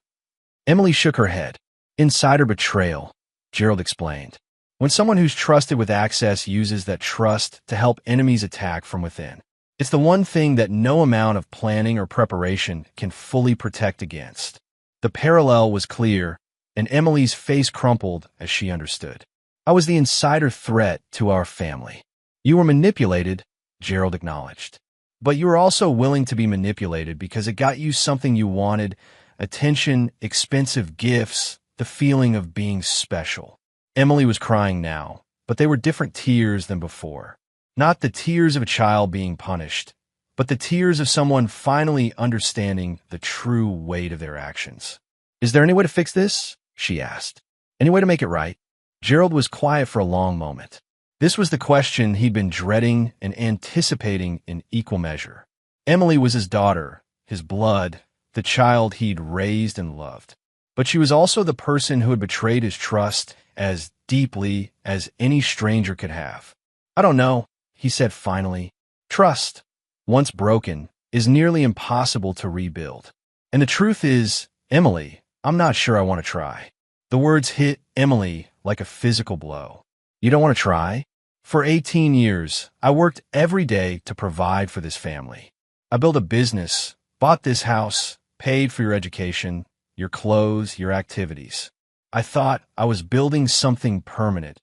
Emily shook her head. "Insider betrayal," Gerald explained. "When someone who's trusted with access uses that trust to help enemies attack from within. It's the one thing that no amount of planning or preparation can fully protect against." The parallel was clear, and Emily's face crumpled as she understood. "I was the insider threat to our family." "You were manipulated," Gerald acknowledged. "But you were also willing to be manipulated because it got you something you wanted: attention, expensive gifts, the feeling of being special." Emily was crying now, but they were different tears than before. Not the tears of a child being punished, but the tears of someone finally understanding the true weight of their actions. "Is there any way to fix this?" she asked. "Any way to make it right?" Gerald was quiet for a long moment. This was the question he'd been dreading and anticipating in equal measure. Emily was his daughter, his blood, the child he'd raised and loved. But she was also the person who had betrayed his trust as deeply as any stranger could have. "I don't know," he said finally. "Trust, once broken, is nearly impossible to rebuild. And the truth is, Emily, I'm not sure I want to try." The words hit Emily like a physical blow. "You don't want to try?" "For 18 years, I worked every day to provide for this family. I built a business, bought this house, paid for your education, your clothes, your activities. I thought I was building something permanent,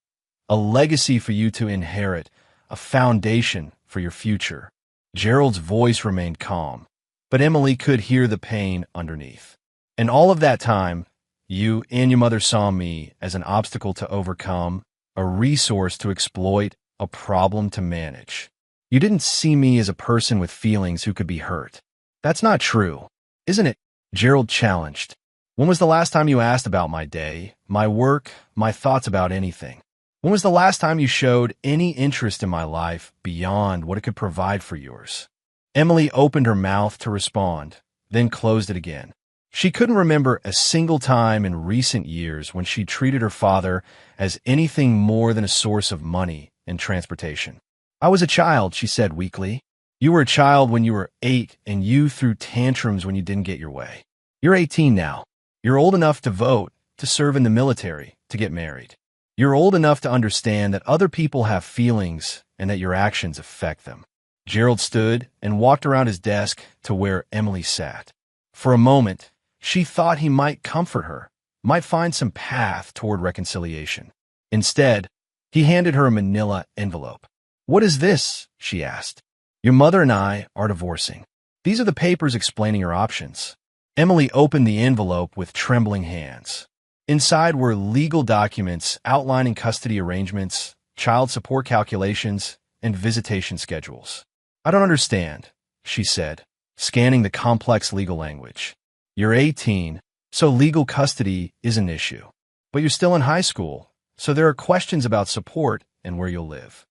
a legacy for you to inherit, a foundation for your future." Gerald's voice remained calm, but Emily could hear the pain underneath. "And all of that time, you and your mother saw me as an obstacle to overcome, a resource to exploit, a problem to manage. You didn't see me as a person with feelings who could be hurt." "That's not true, isn't it?" Gerald challenged. "When was the last time you asked about my day, my work, my thoughts about anything? When was the last time you showed any interest in my life beyond what it could provide for yours?" Emily opened her mouth to respond, then closed it again. She couldn't remember a single time in recent years when she treated her father as anything more than a source of money and transportation. "I was a child," she said weakly. "You were a child when you were 8, and you threw tantrums when you didn't get your way. You're 18 now. You're old enough to vote, to serve in the military, to get married. You're old enough to understand that other people have feelings and that your actions affect them." Gerald stood and walked around his desk to where Emily sat. For a moment, she thought he might comfort her, might find some path toward reconciliation. Instead, he handed her a manila envelope. "What is this?" she asked. "Your mother and I are divorcing. These are the papers explaining your options." Emily opened the envelope with trembling hands. Inside were legal documents outlining custody arrangements, child support calculations, and visitation schedules. "I don't understand," she said, scanning the complex legal language. "You're 18. So legal custody is an issue. But you're still in high school, so there are questions about support and where you'll live.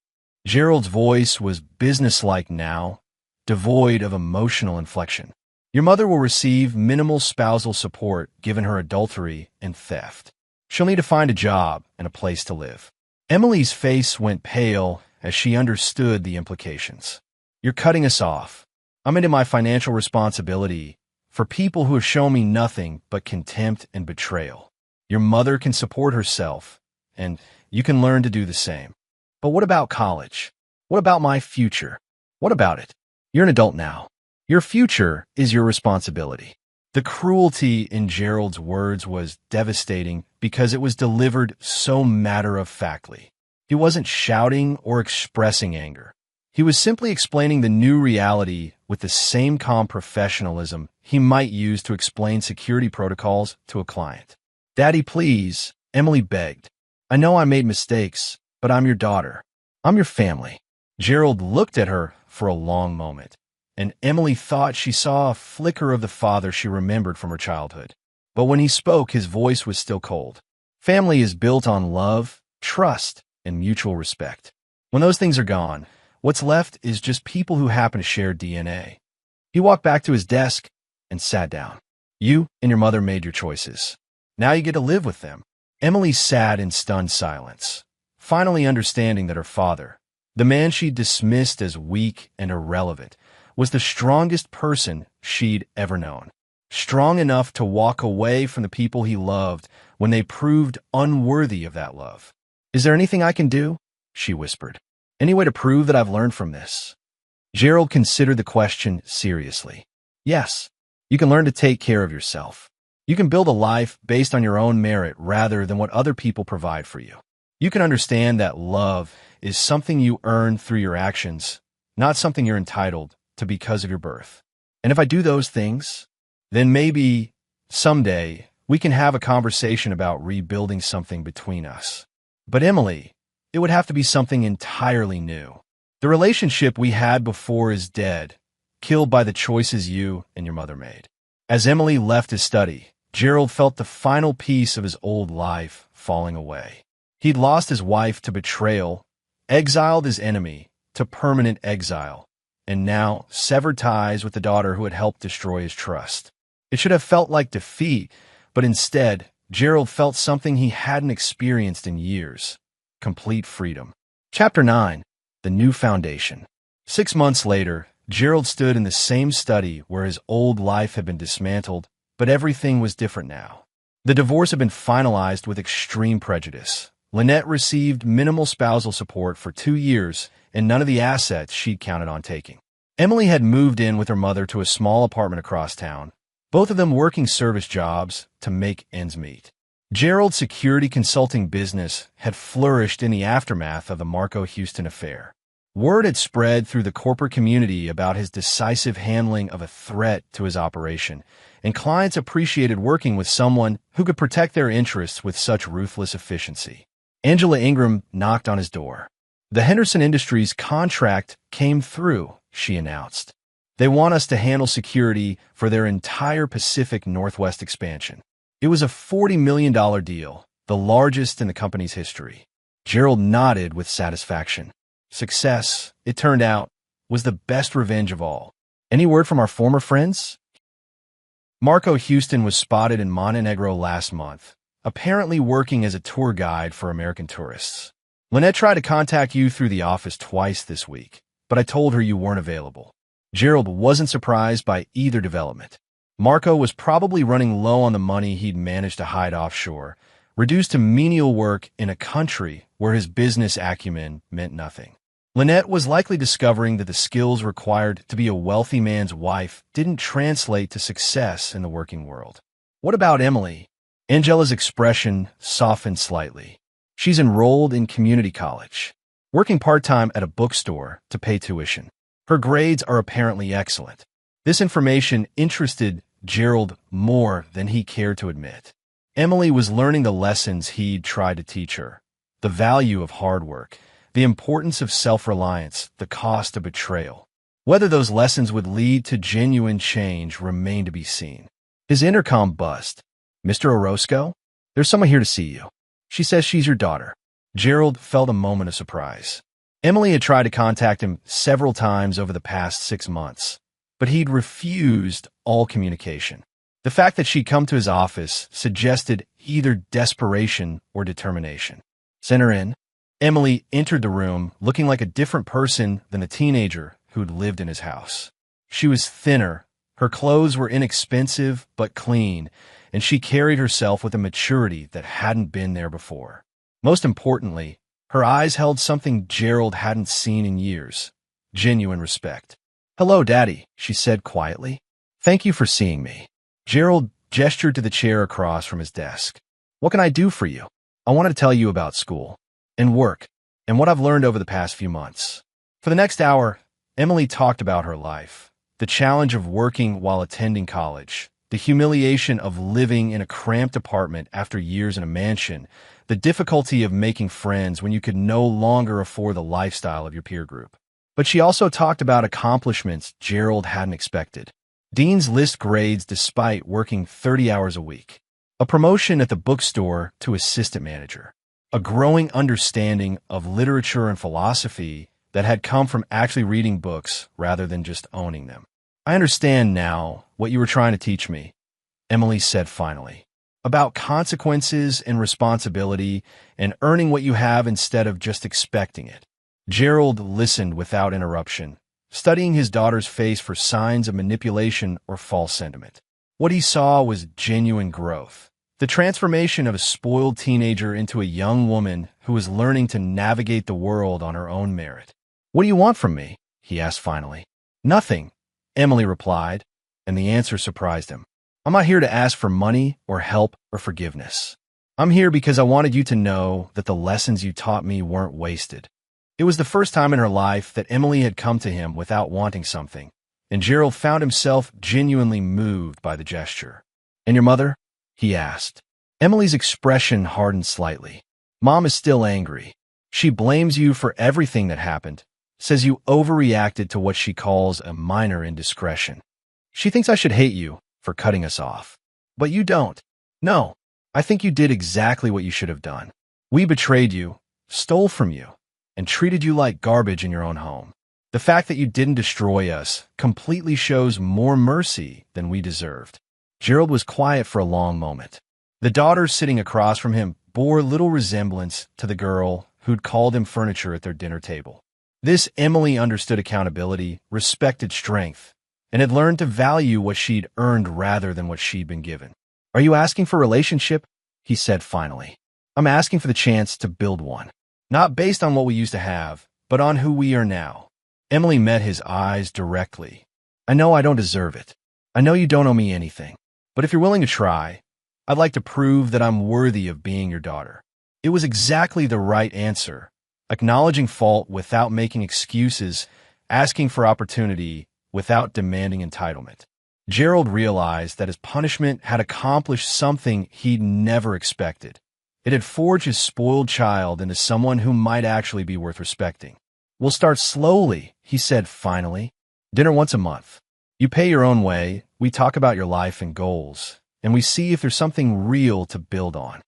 Gerald's voice was businesslike now, devoid of emotional inflection. Your mother will receive minimal spousal support given her adultery and theft. She'll need to find a job and a place to live. Emily's face went pale as she understood the implications. You're cutting us off. I'm into my financial responsibility for people who have shown me nothing but contempt and betrayal. Your mother can support herself, and you can learn to do the same. But what about college? What about my future? What about it? You're an adult now. Your future is your responsibility. The cruelty in Gerald's words was devastating because it was delivered so matter-of-factly. He wasn't shouting or expressing anger. He was simply explaining the new reality with the same calm professionalism he might use to explain security protocols to a client. "Daddy, please," Emily begged. "I know I made mistakes, but I'm your daughter. I'm your family." Gerald looked at her for a long moment, and Emily thought she saw a flicker of the father she remembered from her childhood. But when he spoke, his voice was still cold. Family is built on love, trust, and mutual respect. When those things are gone, what's left is just people who happen to share DNA. He walked back to his desk and sat down. "You and your mother made your choices. Now you get to live with them." Emily sat in stunned silence, finally understanding that her father, the man she'd dismissed as weak and irrelevant, was the strongest person she'd ever known. Strong enough to walk away from the people he loved when they proved unworthy of that love. "Is there anything I can do?" she whispered. "Any way to prove that I've learned from this?" Gerald considered the question seriously. "Yes, you can learn to take care of yourself. You can build a life based on your own merit rather than what other people provide for you. You can understand that love is something you earn through your actions, not something you're entitled to because of your birth. And if I do those things, then maybe someday we can have a conversation about rebuilding something between us. But Emily, it would have to be something entirely new. The relationship we had before is dead, killed by the choices you and your mother made." As Emily left his study, Gerald felt the final piece of his old life falling away. He'd lost his wife to betrayal, exiled his enemy to permanent exile, and now severed ties with the daughter who had helped destroy his trust. It should have felt like defeat, but instead, Gerald felt something he hadn't experienced in years: complete freedom. Chapter 9. The New Foundation. 6 months later, Gerald stood in the same study where his old life had been dismantled, but everything was different now. The divorce had been finalized with extreme prejudice. Lynette received minimal spousal support for 2 years and none of the assets she'd counted on taking. Emily had moved in with her mother to a small apartment across town, both of them working service jobs to make ends meet. Gerald's security consulting business had flourished in the aftermath of the Marco Houston affair. Word had spread through the corporate community about his decisive handling of a threat to his operation, and clients appreciated working with someone who could protect their interests with such ruthless efficiency. Angela Ingram knocked on his door. "The Henderson Industries contract came through," she announced. "They want us to handle security for their entire Pacific Northwest expansion." It was a $40 million deal, the largest in the company's history. Gerald nodded with satisfaction. Success, it turned out, was the best revenge of all. "Any word from our former friends?" Marco Houston was spotted in Montenegro last month, apparently working as a tour guide for American tourists. "Lynette tried to contact you through the office twice this week, but I told her you weren't available." Gerald wasn't surprised by either development. Marco was probably running low on the money he'd managed to hide offshore, reduced to menial work in a country where his business acumen meant nothing. Lynette was likely discovering that the skills required to be a wealthy man's wife didn't translate to success in the working world. "What about Emily?" Angela's expression softened slightly. "She's enrolled in community college, working part-time at a bookstore to pay tuition. Her grades are apparently excellent." This information interested Gerald more than he cared to admit. Emily was learning the lessons he'd tried to teach her: the value of hard work, the importance of self-reliance, the cost of betrayal. Whether those lessons would lead to genuine change remained to be seen. His intercom buzzed. Mr. Orozco? There's someone here to see you. She says she's your daughter. Gerald felt a moment of surprise. Emily had tried to contact him several times over the past 6 months, but he'd refused all communication. The fact that she'd come to his office suggested either desperation or determination. Send her in. Emily entered the room looking like a different person than the teenager who'd lived in his house. She was thinner, her clothes were inexpensive but clean, and she carried herself with a maturity that hadn't been there before. Most importantly, her eyes held something Gerald hadn't seen in years: genuine respect. "Hello, Daddy," she said quietly. "Thank you for seeing me." Gerald gestured to the chair across from his desk. "What can I do for you?" "I wanted to tell you about school and work and what I've learned over the past few months." For the next hour, Emily talked about her life, the challenge of working while attending college, the humiliation of living in a cramped apartment after years in a mansion, the difficulty of making friends when you could no longer afford the lifestyle of your peer group. But she also talked about accomplishments Gerald hadn't expected. Dean's List grades despite working 30 hours a week, a promotion at the bookstore to assistant manager, a growing understanding of literature and philosophy that had come from actually reading books rather than just owning them. "I understand now what you were trying to teach me," Emily said finally, "about consequences and responsibility and earning what you have instead of just expecting it." Gerald listened without interruption, studying his daughter's face for signs of manipulation or false sentiment. What he saw was genuine growth, the transformation of a spoiled teenager into a young woman who was learning to navigate the world on her own merit. "What do you want from me?" he asked finally. "Nothing," Emily replied, and the answer surprised him. "I'm not here to ask for money or help or forgiveness. I'm here because I wanted you to know that the lessons you taught me weren't wasted." It was the first time in her life that Emily had come to him without wanting something, and Gerald found himself genuinely moved by the gesture. "And your mother?" he asked. Emily's expression hardened slightly. "Mom is still angry. She blames you for everything that happened, says you overreacted to what she calls a minor indiscretion. She thinks I should hate you for cutting us off. But you don't. No, I think you did exactly what you should have done. We betrayed you, stole from you, and treated you like garbage in your own home. The fact that you didn't destroy us completely shows more mercy than we deserved." Gerald was quiet for a long moment. The daughter sitting across from him bore little resemblance to the girl who'd called him furniture at their dinner table. This Emily understood accountability, respected strength, and had learned to value what she'd earned rather than what she'd been given. "Are you asking for a relationship?" he said finally. "I'm asking for the chance to build one. Not based on what we used to have, but on who we are now." Emily met his eyes directly. "I know I don't deserve it. I know you don't owe me anything. But if you're willing to try, I'd like to prove that I'm worthy of being your daughter." It was exactly the right answer, acknowledging fault without making excuses, asking for opportunity without demanding entitlement. Gerald realized that his punishment had accomplished something he'd never expected. It had forged his spoiled child into someone who might actually be worth respecting. "We'll start slowly," he said finally. "Dinner once a month. You pay your own way, we talk about your life and goals, and we see if there's something real to build on."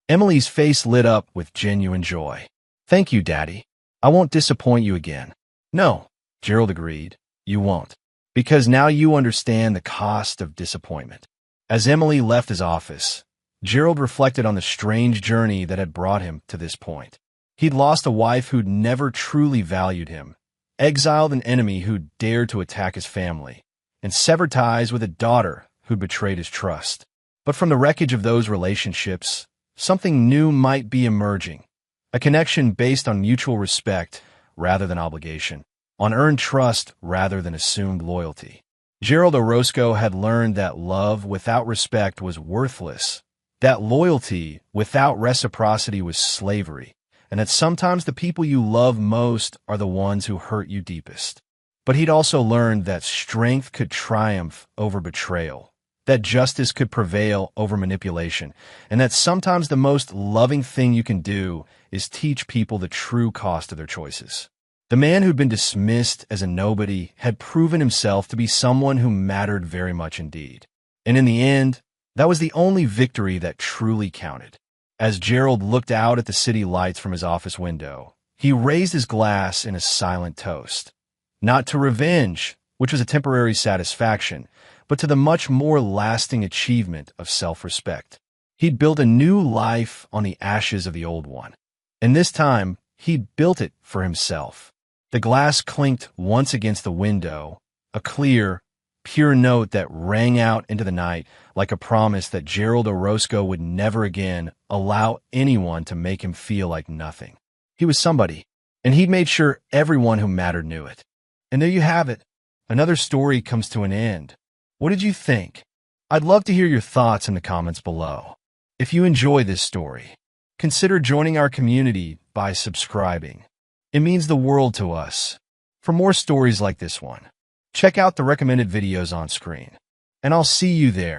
Emily's face lit up with genuine joy. "Thank you, Daddy. I won't disappoint you again." "No," Gerald agreed, "you won't. Because now you understand the cost of disappointment." As Emily left his office, Gerald reflected on the strange journey that had brought him to this point. He'd lost a wife who'd never truly valued him, exiled an enemy who'd dared to attack his family, and severed ties with a daughter who'd betrayed his trust. But from the wreckage of those relationships, something new might be emerging, a connection based on mutual respect rather than obligation, on earned trust rather than assumed loyalty. Gerald Orozco had learned that love without respect was worthless, that loyalty without reciprocity was slavery, and that sometimes the people you love most are the ones who hurt you deepest. But he'd also learned that strength could triumph over betrayal, that justice could prevail over manipulation, and that sometimes the most loving thing you can do is teach people the true cost of their choices. The man who'd been dismissed as a nobody had proven himself to be someone who mattered very much indeed. And in the end, That was the only victory that truly counted. As Gerald looked out at the city lights from his office window, he raised his glass in a silent toast. Not to revenge, which was a temporary satisfaction, but to the much more lasting achievement of self-respect. He'd built a new life on the ashes of the old one. And this time, he'd built it for himself. The glass clinked once against the window, a clear, pure note that rang out into the night like a promise that Gerald Orozco would never again allow anyone to make him feel like nothing. He was somebody, and he'd made sure everyone who mattered knew it. And there you have it. Another story comes to an end. What did you think? I'd love to hear your thoughts in the comments below. If you enjoy this story, consider joining our community by subscribing. It means the world to us. For more stories like this one, check out the recommended videos on screen, and I'll see you there.